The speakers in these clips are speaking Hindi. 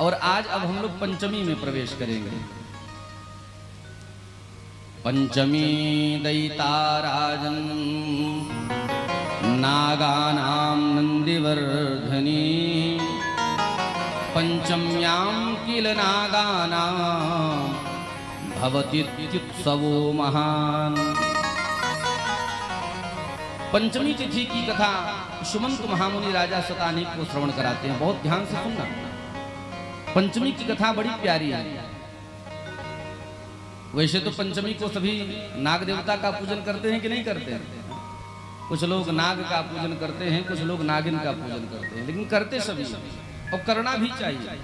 और आज अब हम लोग पंचमी में प्रवेश करेंगे। पंचमी दैताराजन नागानां नंदिवर्धनी पंचम्यां किल नागानां भवतीत्युत्सवो महान। पंचमी तिथि की कथा सुमंत महामुनि राजा शतानीक को श्रवण कराते हैं। बहुत ध्यान से सुनना, पंचमी की कथा बड़ी प्यारी है। वैसे तो पंचमी को सभी नाग देवता का पूजन करते हैं कि नहीं करते हैं? कुछ लोग नाग का पूजन करते हैं, कुछ लोग नागिन का पूजन करते हैं, लेकिन करते सभी और करना भी चाहिए।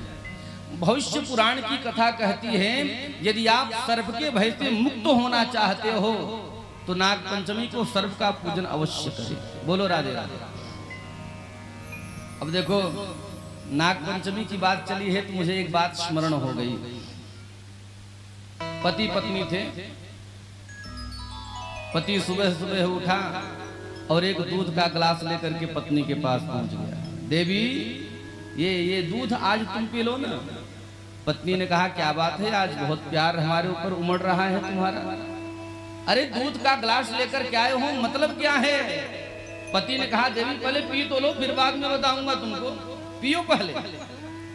भविष्य पुराण की कथा कहती है यदि आप सर्प के भय से मुक्त होना चाहते हो तो नाग पंचमी को सर्प का पूजन अवश्य करें। बोलो राधे राधे। अब देखो, नाग पंचमी की बात चली है तो मुझे एक बात स्मरण हो गई। पति पत्नी थे, पति सुबह सुबह उठा और एक दूध का गिलास लेकर के पत्नी के पास पहुंच गया। देवी, ये दूध आज तुम पी लो ना। पत्नी ने कहा क्या बात है, आज बहुत प्यार हमारे ऊपर उमड़ रहा है तुम्हारा। अरे दूध का गिलास लेकर क्या आए हो, मतलब क्या है? पति ने कहा देवी पहले पी तो लो, फिर बाद में बताऊंगा तुमको, पियो पहले।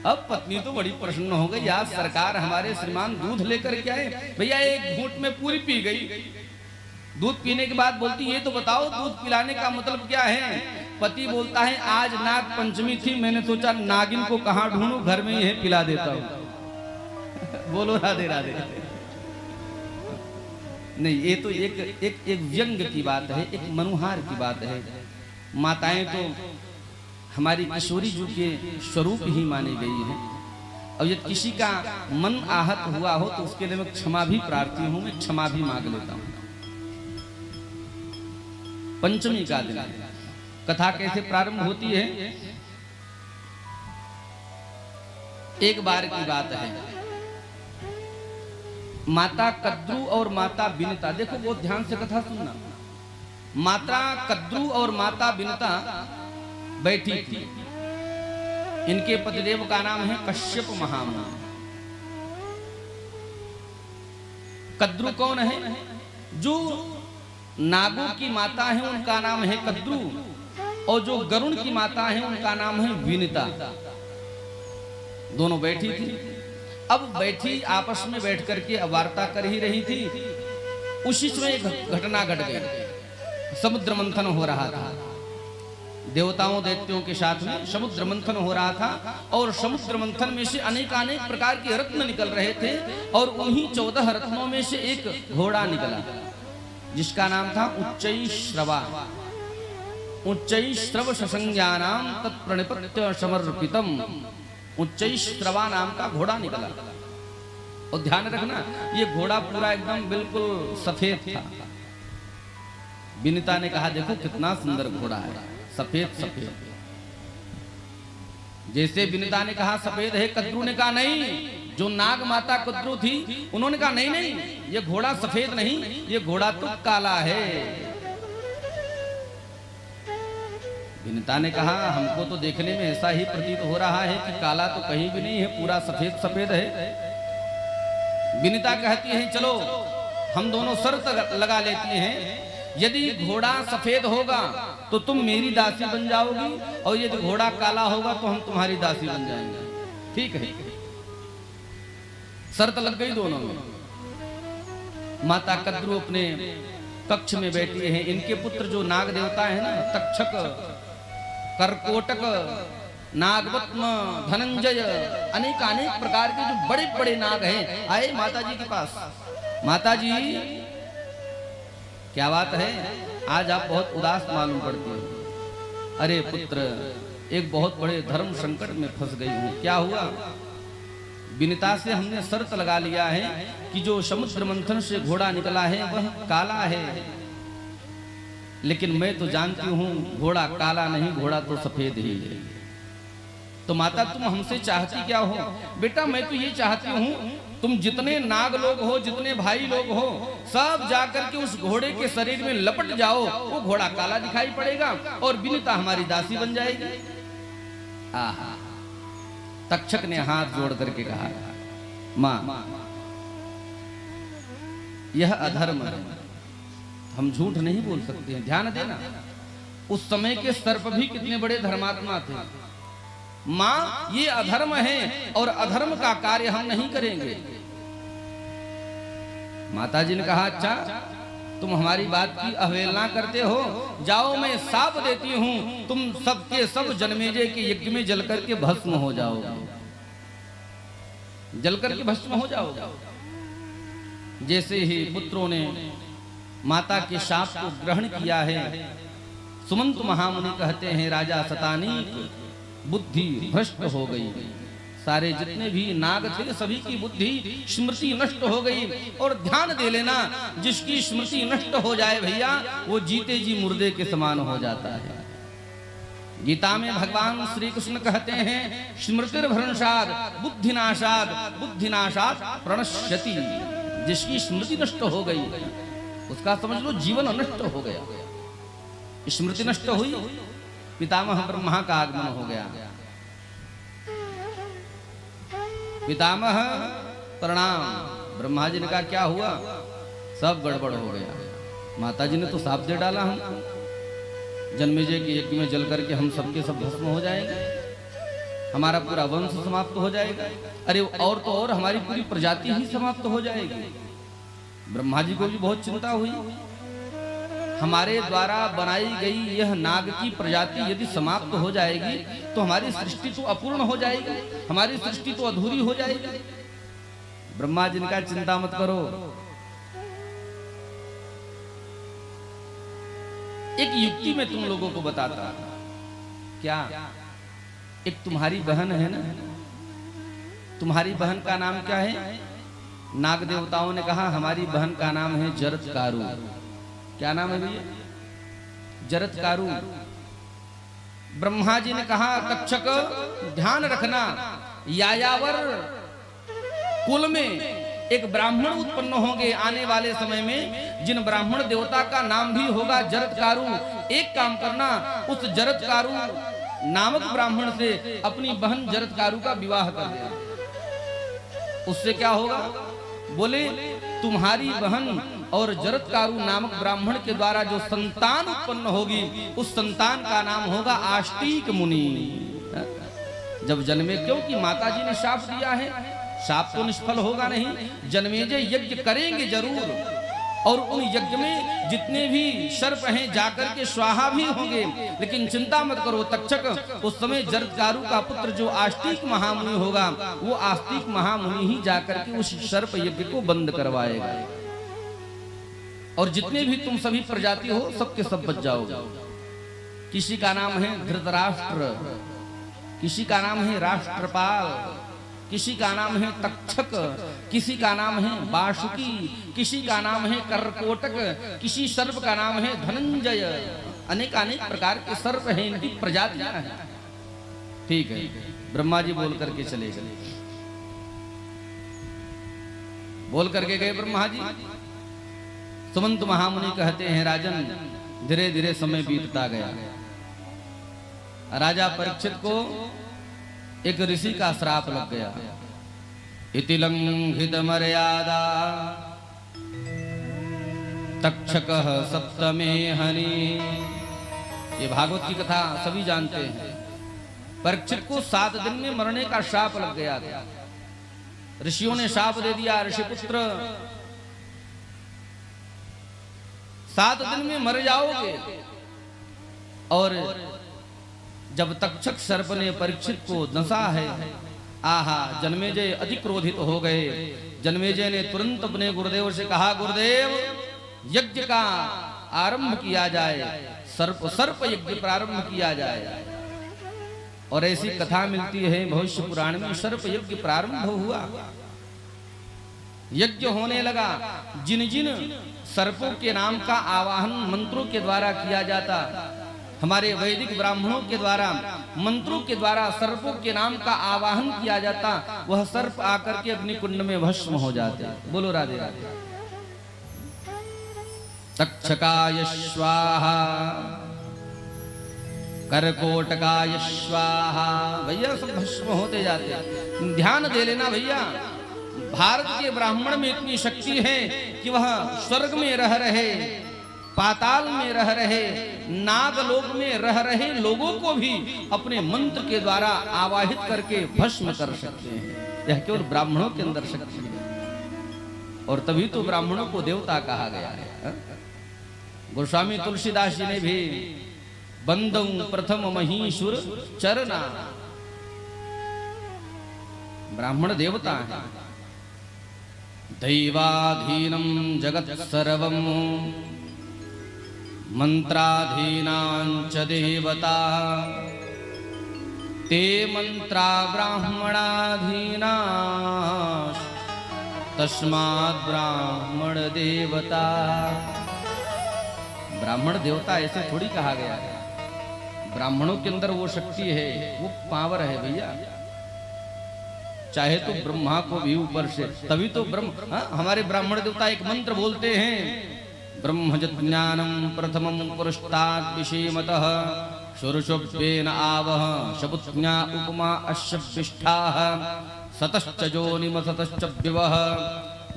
अब पत्नी तो बड़ी प्रसन्न हो गई, आज सरकार हमारे श्रीमान दूध लेकर के आए। भैया एक घूंट में पूरी पी गई। दूध पीने के बाद बोलती ये तो बताओ दूध पिलाने का मतलब क्या है? पति बोलता है आज नाग पंचमी थी, मैंने सोचा नागिन को कहाँ ढूंढूं, घर में ही है, पिला देता हूं। बोलो राधे राधे। नहीं, ये तो एक व्यंग की बात है, एक मनुहार की बात है। माताएं तो हमारी किशोरी जी के स्वरूप ही मानी गई है। और यदि किसी का मन आहत हुआ हो तो उसके लिए मैं क्षमा भी प्रार्थी हूं, मैं क्षमा भी मांग लेता हूं। पंचमी का दिन कथा कैसे प्रारंभ होती है? एक बार की बात है, माता कद्रू और माता बिनता, देखो बहुत ध्यान से कथा सुनना। माता कद्रू और माता बिनता बैठी थी। इनके पतिदेव का नाम है कश्यप महामुनि। कद्रू कौन है? जो नागों की माता है उनका नाम है कद्रू, और जो गरुण की माता है उनका नाम है विनिता। दोनों बैठी थी। अब बैठी आपस में बैठ करके वार्ता कर ही रही थी। उसी समय एक घटना घट गई। समुद्र मंथन हो रहा था। देवताओं दैत्यों के साथ में समुद्र मंथन हो रहा था, और समुद्र मंथन में से अनेक प्रकार के रत्न निकल रहे थे। और उन्हीं 14 रत्नों में से एक घोड़ा निकला जिसका नाम था उच्चैश्रवा। उच्चैश्रव ससंज्ञानाम तत्प्रणिपत्य समर्पितम। उच्चैश्रवा नाम का घोड़ा निकला। और ध्यान रखना, ये घोड़ा पूरा एकदम बिल्कुल सफेद था। विनिता ने कहा देखो कितना सुंदर घोड़ा है, सफेद सफेद। जैसे विनिता ने कहा सफेद है, कद्रू ने कहा नहीं। जो नाग माता कद्रू थी उन्होंने कहा नहीं नहीं, ये घोड़ा सफेद नहीं, ये घोड़ा तो काला है। विनिता ने कहा हमको तो देखने में ऐसा ही प्रतीत हो रहा है कि काला तो कहीं भी नहीं है, पूरा सफेद सफेद है। विनिता कहती है चलो हम दोनों शर्त लगा लेते हैं, यदि घोड़ा सफेद होगा तो तुम मेरी दासी बन जाओगी, और यदि घोड़ा काला होगा तो हम तुम्हारी दासी बन जाएंगे। ठीक है, शर्त लग गई दोनों में। माता कद्रू अपने कक्ष में बैठी है। इनके पुत्र जो नाग देवता है ना, तक्षक, करकोटक, नागवत्म, धनंजय, अनेक प्रकार के जो बड़े बड़े नाग हैं, आए माता जी के पास। माता जी क्या बात है, आज आप बहुत उदास मालूम पड़ती हो। अरे पुत्र, एक बहुत बड़े धर्म संकट में फंस गई हूं। क्या हुआ? विनिता से हमने शर्त लगा लिया है कि जो समुद्र मंथन से घोड़ा निकला है वह काला है, लेकिन मैं तो जानती हूँ घोड़ा काला नहीं, घोड़ा तो सफेद ही है। तो माता तुम हमसे चाहती क्या हो? बेटा मैं तो ये चाहती हूँ तुम जितने नाग लोग हो, जितने भाई लोग हो, सब जाकर के उस घोड़े के शरीर में लपट जाओ, वो घोड़ा काला दिखाई पड़ेगा और विनिता हमारी दासी बन जाएगी। आहा, तक्षक ने हाथ जोड़ करके कहा, मां यह अधर्म है, हम झूठ नहीं बोल सकते हैं, ध्यान देना। उस समय के सर्प भी कितने बड़े धर्मात्मा थे। मां ये अधर्म है और अधर्म का कार्य हम नहीं करेंगे। माता जी ने कहा, अच्छा तुम हमारी बात की अवहेलना करते हो, जाओ मैं शाप देती हूं, तुम सबके सब जन्मेजय के यज्ञ में जलकर के भस्म हो जाओगे, जलकर के भस्म हो जाओगे। जैसे ही पुत्रों ने माता के शाप को ग्रहण किया है, सुमंत महामुनि कहते हैं राजा शतानीक बुद्धि भ्रष्ट हो गई, सारे जितने भी नाग थे सभी की बुद्धि स्मृति नष्ट हो गई। और ध्यान दे लेना, जिसकी स्मृति नष्ट हो जाए भैया वो जीते जी मुर्दे के समान हो जाता है। गीता में भगवान श्री कृष्ण कहते हैं, स्मृतिर्भ्रंशात् बुद्धिनाशात् बुद्धिनाशात् प्रणश्यति। जिसकी स्मृति नष्ट हो गई उसका समझ लो जीवन नष्ट हो गया। स्मृति नष्ट हुई, पितामह ब्रह्मा का आगमन हो गया। पितामह प्रणाम। ब्रह्मा जी ने कहा क्या हुआ? सब गड़बड़ हो गया। माता जी ने तो साफ दे डाला, हम जन्मेजय के यज्ञ में जल करके हम सबके सब भस्म हो जाएंगे, हमारा पूरा वंश समाप्त हो जाएगा। अरे और तो और हमारी पूरी प्रजाति ही समाप्त हो जाएगी। ब्रह्मा जी को भी बहुत चिंता हुई, हमारे द्वारा बनाई गई यह नाग की प्रजाति यदि समाप्त हो जाएगी तो हमारी सृष्टि तो अपूर्ण हो जाएगी, हमारी सृष्टि तो अधूरी हो जाएगी। ब्रह्मा जी ने कहा चिंता मत करो, एक युक्ति में तुम लोगों को बताता। क्या? एक तुम्हारी बहन है ना, तुम्हारी बहन का नाम क्या है? नाग देवताओं ने कहा हमारी बहन का नाम है जरत्कारु। क्या नाम है भैया? जरत्कारु। ब्रह्मा जी ने कहा तक्षक ध्यान रखना, यायावर कुल में एक ब्राह्मण उत्पन्न होंगे आने वाले समय में, जिन ब्राह्मण देवता का नाम भी होगा जरत्कारु। एक काम करना, उस जरत्कारु नामक ब्राह्मण से अपनी बहन जरत्कारु का विवाह कर देना। उससे क्या होगा? बोले तुम्हारी बहन और जरत्कारु नामक ब्राह्मण के द्वारा जो संतान उत्पन्न होगी उस संतान का नाम होगा आस्तिक मुनि। जब जन्मे, क्योंकि माता जी ने शाप दिया है, शाप तो निष्फल होगा नहीं, जन्मेजय यज्ञ करेंगे जरूर, और उन यज्ञ में जितने भी सर्प हैं जाकर के स्वाहा भी होंगे। लेकिन चिंता मत करो तक्षक, उस समय जरत्कारु का पुत्र जो आस्तिक महामुनि होगा वो आस्तिक महामुनि ही जाकर के उस सर्प यज्ञ को बंद करवाएगा, और जितने भी तुम सभी प्रजाति हो सबके सब बच जाओगे। किसी का नाम है धृतराष्ट्र, किसी का नाम है राष्ट्रपाल, किसी का नाम है तक्षक, किसी का नाम है बासुकी, किसी का नाम है करकोटक, किसी सर्प का नाम है धनंजय। अनेक अनेक प्रकार के सर्प हैं, इनकी प्रजातियां हैं। ठीक है, ब्रह्मा जी बोल करके चले गए। बोल करके गए ब्रह्मा जी। सुमंत महामुनि कहते हैं राजन धीरे धीरे समय बीतता गया। राजा परीक्षित को एक ऋषि का श्राप लग गया। इति लंघित मर्यादा तक्षकः सप्तमे हनि। ये भागवत की कथा सभी जानते हैं। परीक्षित को 7 दिन में मरने का श्राप लग गया था। ऋषियों ने श्राप दे दिया, ऋषिपुत्र 7 दिन में मर जाओगे। और जब तक्षक सर्प ने परीक्षित को दंसा है, आहा, जन्मेजय अति क्रोधित हो गए। जन्मेजय ने तुरंत अपने गुरुदेव से कहा, गुरुदेव यज्ञ का आरंभ किया जाए, सर्प यज्ञ प्रारंभ किया जाए। और ऐसी कथा मिलती है भविष्य पुराण में, सर्प यज्ञ प्रारंभ हुआ, यज्ञ होने लगा। जिन जिन सर्पों के नाम का आवाहन मंत्रों के द्वारा किया जाता, हमारे वैदिक ब्राह्मणों के द्वारा मंत्रों के द्वारा सर्पों के नाम का आवाहन किया जाता, वह सर्प आकर के अग्नि कुंड में भस्म हो जाते। बोलो राधे राधे। तक्षकाय स्वाहा कर्कोटकाय स्वाहा। भैया सब भस्म होते जाते। ध्यान दे लेना भैया, भारत के ब्राह्मण में इतनी शक्ति है कि वह स्वर्ग में रह रहे, पाताल में रह रहे, नागलोक में रह रहे लोगों को भी अपने मंत्र के द्वारा आवाहित करके भस्म कर सकते हैं। यह केवल ब्राह्मणों के अंदर शक्ति है, और तभी तो ब्राह्मणों को देवता कहा गया है। गोस्वामी तुलसीदास जी ने भी बंदौ प्रथम महीशुर चरना, ब्राह्मण देवता है। दैवाधीनम जगत सर्वम मंत्राधीनांच देवता, ते मंत्रा ब्राह्मणाधीना तस्मात् ब्राह्मण देवता। ब्राह्मण देवता ऐसे थोड़ी कहा गया है, ब्राह्मणों के अंदर वो शक्ति है, वो पावर है भैया। चाहे तो ब्रह्मा को भी ऊपर से, तभी तो ब्रह्म, हमारे ब्राह्मण देवता एक मंत्र बोलते हैं, ब्रह्मज्ञानम प्रथमं पुरुषतात् विषेमतः शुरुषुभ्येन आवह शपुज्ञा उपमा अश्यविष्ठाः सतश्च जोनिम सतश्च विवः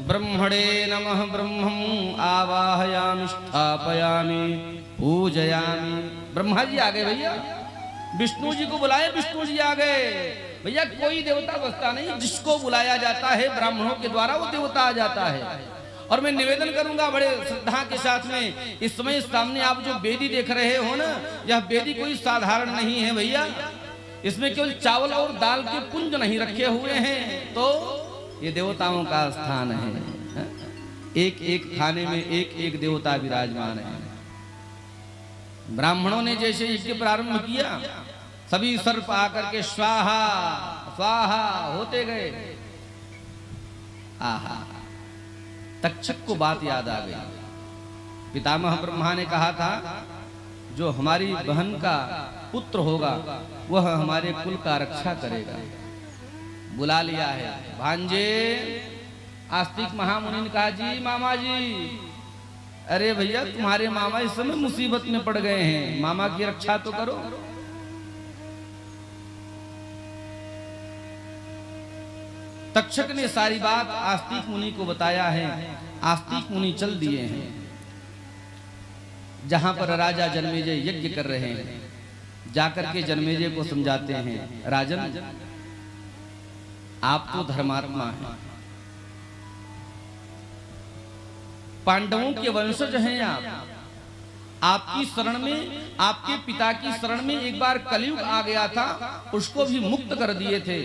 ब्रह्मणे नमः ब्रह्मं आवाहयामि स्थापयामि पूजयामि। ब्रह्मा जी आ गए भैया, विष्णु जी को बुलाए, विष्णु जी आ गए भैया। कोई देवता बसता नहीं, जिसको बुलाया जाता है ब्राह्मणों के द्वारा वो देवता आ जाता है। और मैं निवेदन करूंगा बड़े श्रद्धा के साथ में, इस समय सामने आप जो बेदी देख रहे हो ना, यह बेदी कोई साधारण नहीं है भैया। इसमें केवल चावल और दाल के पुंज नहीं रखे हुए हैं, तो ये देवताओं का स्थान है। एक एक खाने में एक एक देवता विराजमान है। ब्राह्मणों ने जैसे यज्ञ प्रारंभ किया, सभी सर्प आकर के स्वाहा स्वाहा होते गए। आहा, तक्षक को बात याद आ गई। पितामह ब्रह्मा ने कहा था, जो हमारी बहन का पुत्र होगा वह हमारे कुल का रक्षा करेगा। बुला लिया है भांजे। आस्तिक महामुनि ने कहा, जी मामा जी, अरे भैया तुम्हारे मामा इस समय मुसीबत में पड़ गए हैं, मामा की रक्षा तो करो। तक्षक ने सारी बात आस्तिक मुनि को बताया है। आस्तिक मुनि चल दिए हैं जहां पर राजा जन्मेजय यज्ञ कर रहे हैं। जाकर के जन्मेजय को समझाते हैं, राजन आप तो धर्मात्मा हैं, पांडवों के वंशज हैं आप। आपकी शरण में, आपके पिता की शरण में एक बार कलयुग आ गया था, उसको भी मुक्त कर दिए थे,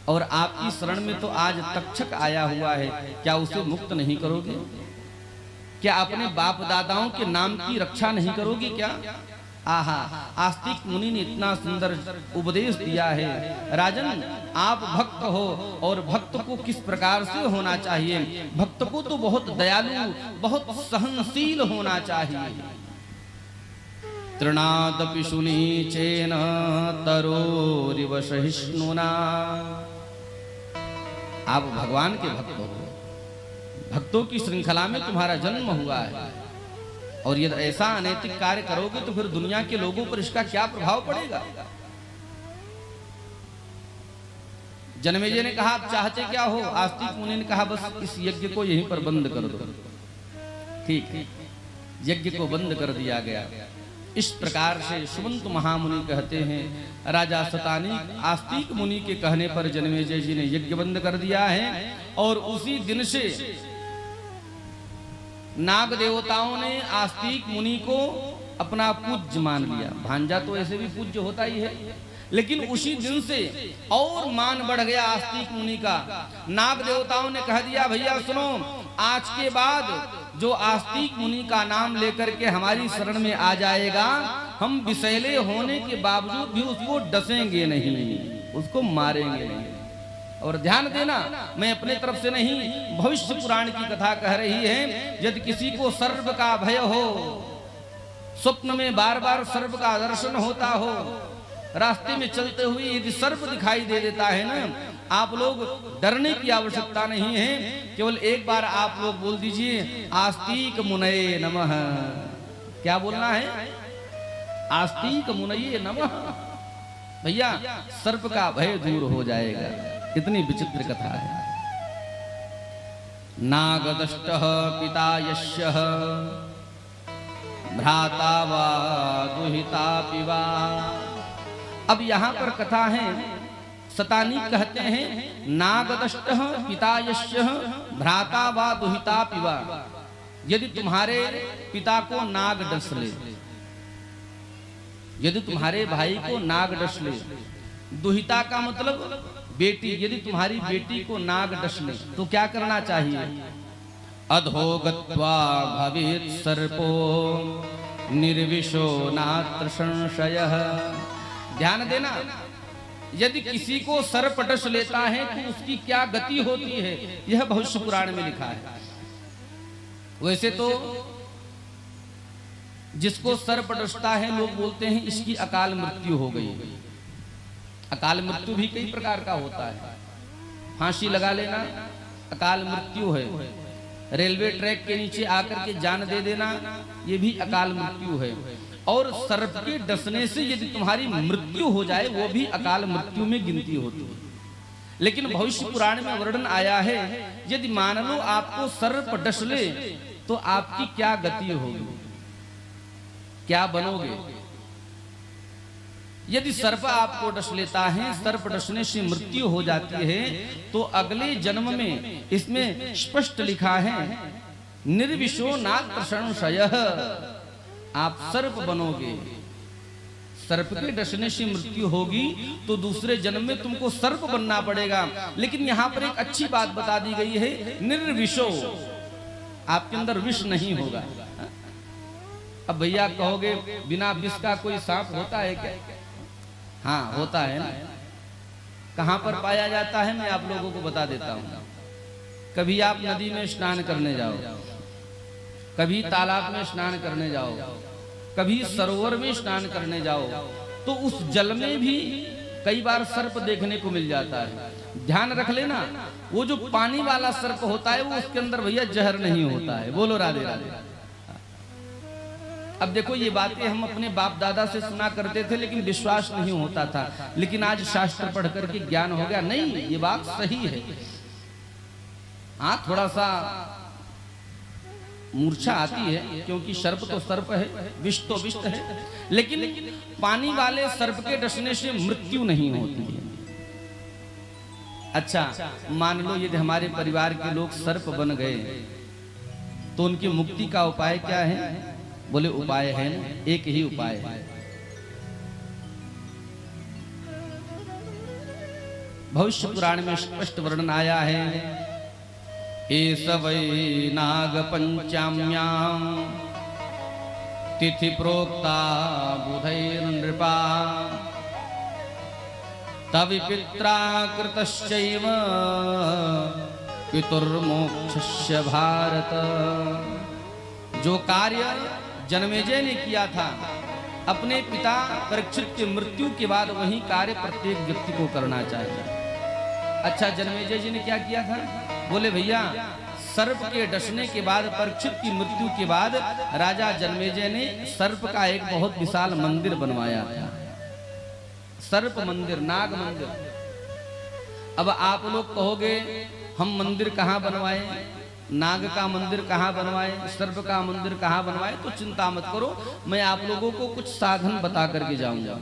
और आपकी शरण में तो आज तक्षक आया हुआ है, क्या उसे मुक्त नहीं करोगे? क्या अपने बाप दादाओं के नाम की रक्षा नहीं करोगे क्या? आहा, आस्तिक मुनि ने इतना सुंदर उपदेश दिया है। राजन आप भक्त हो, और भक्त को किस प्रकार से होना चाहिए? भक्त को तो बहुत दयालु, बहुत सहनशील होना चाहिए। तृणादपि शुनीचेन तरोरिव सहिष्णुना। आप भगवान के भक्त हो, भक्तों की श्रृंखला में तुम्हारा जन्म हुआ है, और यदि ऐसा अनैतिक कार्य करोगे तो फिर दुनिया के लोगों पर इसका क्या प्रभाव पड़ेगा? जन्मेजय ने कहा, आप चाहते क्या हो? आस्तिक मुनि ने कहा, बस इस यज्ञ को यहीं पर बंद कर दो। ठीक है, यज्ञ को बंद कर दिया गया। इस प्रकार से सुमंत महामुनि कहते हैं, राजा शतानी आस्तिक मुनि के कहने पर जन्मेजय जी ने यज्ञ बंद कर दिया है, और उसी दिन से नाग देवताओं ने आस्तिक मुनि को अपना पूज्य मान लिया। भांजा तो ऐसे भी पूज्य होता ही है, लेकिन उसी दिन से और मान बढ़ गया आस्तिक मुनि का। नाग देवताओं ने कह दिया, भैया सुनो, आज के बाद जो आस्तिक मुनि का नाम लेकर के हमारी शरण में आ जाएगा, हम विषैले होने के बावजूद भी उसको डसेंगे नहीं, उसको मारेंगे नहीं। और ध्यान देना, मैं अपने तरफ से नहीं, भविष्य पुराण की कथा कह रही है। यदि किसी को सर्प का भय हो, स्वप्न में बार बार सर्प का दर्शन होता हो, रास्ते में चलते हुए यदि सर्प दिखाई दे देता है ना, आप लोग डरने की आवश्यकता नहीं है। केवल एक बार आप लोग बोल दीजिए, आस्तिक मुनये नमः। क्या बोलना है? आस्तिक मुनये नमः। भैया सर्प का भय दूर हो जाएगा। इतनी विचित्र कथा है। नागदष्टः पिता यस्यः भ्राता वा दुहिता पिवा। अब यहाँ पर कथा है, सतानी कहते हैं नागदष्टः पिता यस्यः भ्राता वा दुहिता पिवा। यदि तुम्हारे पिता को नाग डस ले, यदि तुम्हारे भाई को नाग डस ले, दुहिता का मतलब बेटी, यदि तुम्हारी बेटी को नाग डस ले तो क्या करना चाहिए? अधो गत्वा भवेत् सर्पो निर्विशो नात्र संशयः। ध्यान देना, यदि किसी को सर्प डस लेता है तो उसकी क्या गति होती है, यह भविष्य पुराण में लिखा है। वैसे तो जिसको सर्प डसता है लोग बोलते हैं इसकी अकाल मृत्यु हो गई। अकाल मृत्यु भी कई प्रकार का होता है। फांसी लगा लेना अकाल मृत्यु है, रेलवे ट्रैक के नीचे आकर के जान दे देना ये भी अकाल मृत्यु है, और सर्प के डसने से यदि तुम्हारी मृत्यु हो जाए वो भी अकाल मृत्यु में गिनती होती है। लेकिन भविष्य पुराण में वर्णन आया है, यदि मान लो आपको सर्प डस ले तो आपकी क्या गति होगी, क्या बनोगे? यदि सर्प आपको डस लेता है, सर्प डसने से मृत्यु हो जाती है, तो अगले जन्म में इसमें स्पष्ट लिखा है निर्विशो नात्र संशयः, आप सर्प बनोगे। सर्प के डसने से मृत्यु होगी तो दूसरे जन्म में तुमको सर्प बनना पड़ेगा। लेकिन यहाँ पर एक अच्छी बात बता दी गई है, निर्विशो, आपके अंदर विष नहीं होगा। अब भैया कहोगे बिना विष का कोई सांप होता है क्या? हाँ होता है ना। कहां पर पाया जाता है मैं आप लोगों को बता देता हूं। कभी आप नदी में स्नान करने जाओ, कभी तालाब में स्नान करने जाओ, कभी सरोवर में स्नान करने जाओ, तो उस जल में भी कई बार सर्प देखने को मिल जाता है। ध्यान रख लेना, वो जो पानी वाला सर्प होता है वो उसके अंदर भैया जहर नहीं होता है। बोलो राधे राधे। अब देखो ये बातें हम अपने बाप दादा से सुना करते थे लेकिन विश्वास नहीं होता था, लेकिन आज शास्त्र पढ़ करके ज्ञान हो गया, नहीं ये बात सही है। हाँ थोड़ा सा मूर्छा आती है क्योंकि सर्प तो सर्प है, विष तो विष है, लेकिन पानी वाले सर्प के डसने से मृत्यु नहीं होती है। अच्छा मान लो यदि हमारे परिवार के लोग सर्प बन गए तो उनकी मुक्ति का उपाय क्या है? बोले उपाय है, एक ही उपाय है। भविष्य पुराण में स्पष्ट वर्णन आया है, एष वै नाग पंचाम्यां तिथि प्रोक्ता बुधैर्नृपा तविपित्रा कृतश्चैव पितुर्मोक्षस्य भारत। जो कार्य जन्मेजय ने किया था अपने पिता परीक्षित की मृत्यु के बाद, वही कार्य प्रत्येक व्यक्ति को करना चाहिए। अच्छा जन्मेजय जी ने क्या किया था? बोले भैया सर्प के डसने के बाद, परीक्षित की मृत्यु के बाद राजा जन्मेजय ने सर्प का एक बहुत विशाल मंदिर बनवाया था, सर्प मंदिर, नाग मंदिर। अब आप लोग कहोगे हम मंदिर कहाँ बनवाए, नाग का मंदिर कहाँ बनवाए, सर्प का मंदिर कहाँ बनवाए? तो चिंता मत करो, मैं आप लोगों को कुछ साधन बता करके जाऊंगा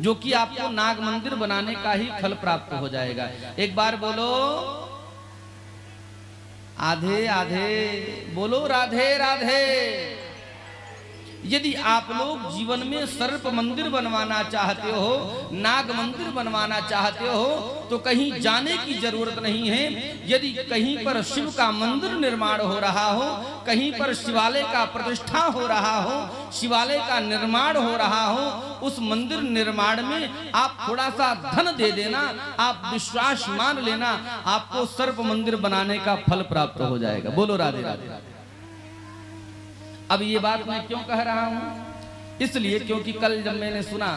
जो कि आपको नाग मंदिर बनाने का ही फल प्राप्त हो जाएगा। एक बार बोलो आधे आधे, बोलो राधे राधे। यदि आप लोग जीवन में सर्प मंदिर बनवाना चाहते हो, नाग मंदिर बनवाना चाहते हो, तो कहीं जाने की जरूरत नहीं है। यदि कहीं पर शिव का मंदिर निर्माण हो रहा हो, कहीं पर शिवालय का प्रतिष्ठा हो रहा हो, शिवालय का निर्माण हो रहा हो, उस मंदिर निर्माण में आप थोड़ा सा धन दे देना, आप विश्वास मान लेना, आपको सर्प मंदिर बनाने का फल प्राप्त हो जाएगा। बोलो राधे राधे। अब ये बात मैं क्यों कह रहा हूं? इसलिए क्योंकि कल जब मैंने सुना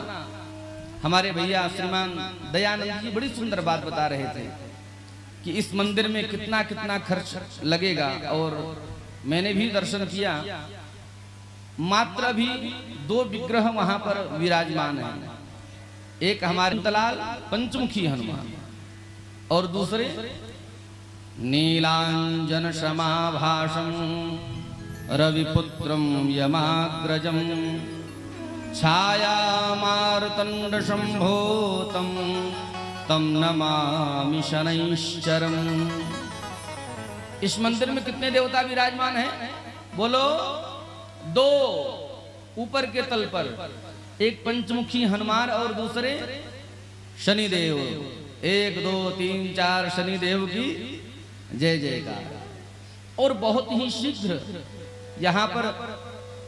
हमारे भैया श्रीमान दयानंद जी बड़ी सुंदर बात बता रहे थे कि इस मंदिर में कितना कितना खर्च लगेगा, और मैंने भी दर्शन किया मात्र भी 2 विग्रह वहां पर विराजमान है। एक हमारे तलाल पंचमुखी हनुमान और दूसरे नीलांजन समाभाषम रविपुत्रम यमाग्रजम छाया मारुतंड शंभोतम तम नमामि शनैश्चरम। इस मंदिर में कितने देवता विराजमान हैं? बोलो 2 ऊपर के तल पर, एक पंचमुखी हनुमान और दूसरे शनिदेव। 1 2 3 4 शनिदेव की जय जयकार। और बहुत ही शीघ्र यहाँ पर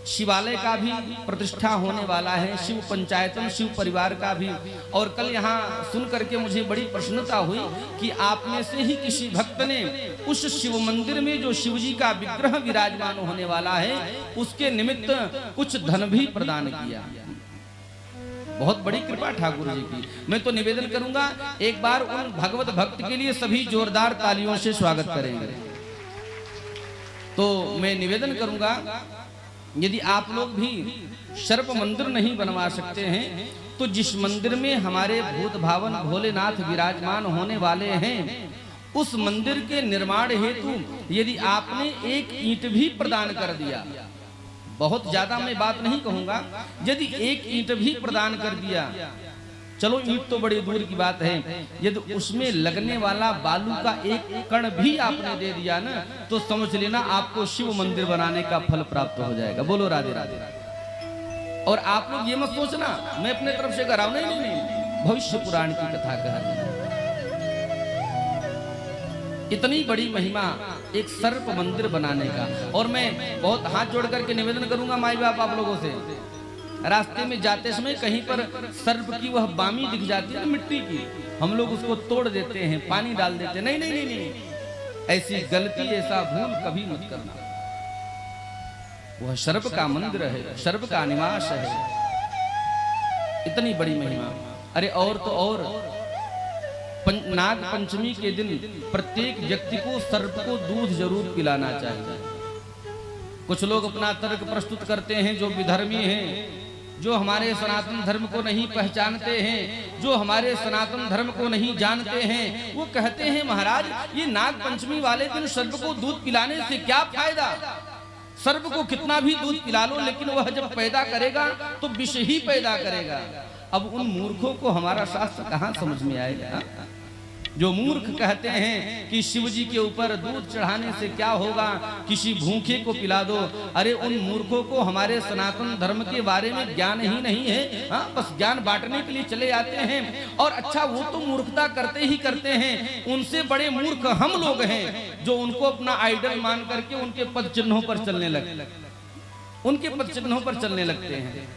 शिवालय का भी प्रतिष्ठा होने वाला है, शिव पंचायतन, शिव परिवार का भी। और कल यहाँ सुन करके मुझे बड़ी प्रसन्नता हुई कि आप में से ही किसी भक्त ने उस शिव मंदिर में जो शिव जी का विग्रह विराजमान होने वाला है उसके निमित्त कुछ धन भी प्रदान किया। बहुत बड़ी कृपा ठाकुर जी की। मैं तो निवेदन करूंगा एक बार उन भगवत भक्त के लिए सभी जोरदार तालियों से स्वागत करेंगे। तो मैं निवेदन करूंगा यदि आप लोग भी सर्प मंदिर नहीं बनवा सकते हैं तो जिस मंदिर में हमारे भूत भावन भोलेनाथ विराजमान होने वाले हैं उस मंदिर के निर्माण हेतु यदि आपने 1 ईंट भी प्रदान कर दिया, बहुत ज्यादा मैं बात नहीं कहूंगा, यदि 1 ईंट भी प्रदान कर दिया, चलो ईंट तो बड़ी दूर की बात है, यदि उसमें लगने वाला बालू का 1 कण भी आपने दे दिया ना तो समझ लेना आपको शिव मंदिर बनाने का फल प्राप्त हो जाएगा। बोलो राधे राधे। और आप लोग ये मत सोचना मैं अपने तरफ से कर रहा हूं, नहीं, भविष्य पुराण की कथा कह रही हूं। इतनी बड़ी महिमा एक सर्प मंदिर बनाने का। और मैं बहुत हाथ जोड़ करके निवेदन करूंगा माई बाप आप लोगों से, रास्ते में जाते समय कहीं पर सर्प की वह बामी दिख जाती है मिट्टी की, हम लोग उसको तोड़ देते हैं, पानी डाल देते हैं। नहीं नहीं नहीं नहीं, ऐसी गलती, ऐसा भूल कभी मत करना। वह सर्प का मंदिर है, सर्प का निवास है। इतनी बड़ी महिमा। अरे और तो और नाग पंचमी के दिन प्रत्येक व्यक्ति को सर्प को दूध जरूर पिलाना चाहिए। कुछ लोग अपना तर्क प्रस्तुत करते हैं जो विधर्मी हैं, जो हमारे सनातन धर्म को नहीं पहचानते हैं, जो हमारे सनातन धर्म को नहीं जानते हैं, वो कहते हैं महाराज ये नाग पंचमी वाले दिन सर्प को दूध पिलाने से क्या फायदा? सर्प को कितना भी दूध पिला लो लेकिन वह जब पैदा करेगा तो विष ही पैदा करेगा। अब उन मूर्खों को हमारा शास्त्र कहाँ समझ में आएगा? जो मूर्ख कहते हैं कि शिव जी के ऊपर दूध चढ़ाने से क्या होगा, किसी भूखे को पिला दो। अरे उन मूर्खों को हमारे सनातन धर्म के बारे में ज्ञान ही नहीं है। हाँ, बस ज्ञान बांटने के लिए चले आते हैं। और अच्छा वो तो मूर्खता करते ही करते हैं, उनसे बड़े मूर्ख हम लोग हैं जो उनको अपना आइडल मान करके उनके पद चिन्हों पर चलने लगते हैं।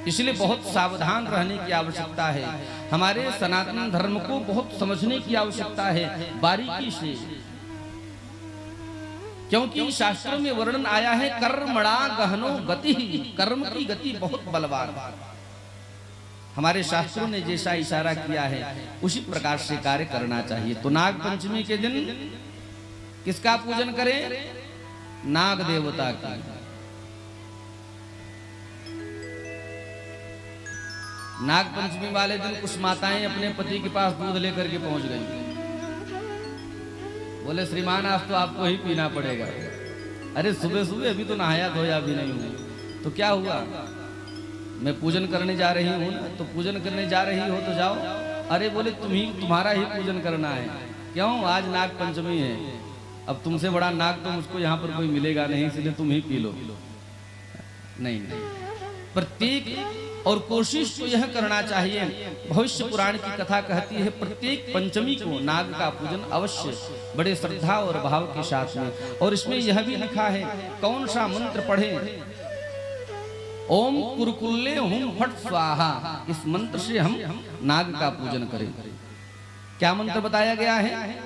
इसलिए बहुत सावधान रहने की आवश्यकता है। हमारे सनातन धर्म को बहुत समझने की आवश्यकता है बारीकी से, क्योंकि शास्त्रों में वर्णन आया है कर्मणा गहनो गति, कर्म की गति बहुत बलवान। हमारे शास्त्रों ने जैसा इशारा किया है उसी प्रकार से कार्य करना चाहिए। तो नाग पंचमी के दिन किसका पूजन करें? नाग देवता की। नाग पंचमी वाले दिन कुछ माताएं अपने पति के पास दूध लेकर के पहुंच गई। बोले श्रीमान आज तो आपको ही पीना पड़ेगा। अरे सुबह सुबह अभी तो नहाया धोया भी नहीं हूं, तो क्या हुआ? मैं पूजन करने जा रही हूँ। तो पूजन करने जा रही हो तो जाओ। अरे बोले तुम्हारा ही पूजन करना है। क्यों? आज नाग पंचमी है, अब तुमसे बड़ा नाग तो मुझको यहाँ पर कोई मिलेगा नहीं, इसलिए तुम ही पी लो। नहीं, प्रत्येक और कोशिश तो यह करना चाहिए। भविष्य पुराण की कथा कहती है प्रत्येक पंचमी को नाग का पूजन अवश्य बड़े श्रद्धा और भाव के साथ में। और इसमें यह भी लिखा है कौन सा मंत्र पढ़े? ओम कुरकुल्ले हुम फट स्वाहा, इस मंत्र से हम नाग का पूजन करें। क्या मंत्र बताया गया है?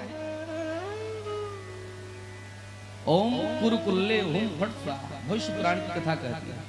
ओम कुरकुल्ले हुम फट स्वाहा। भविष्य पुराण की कथा कहती है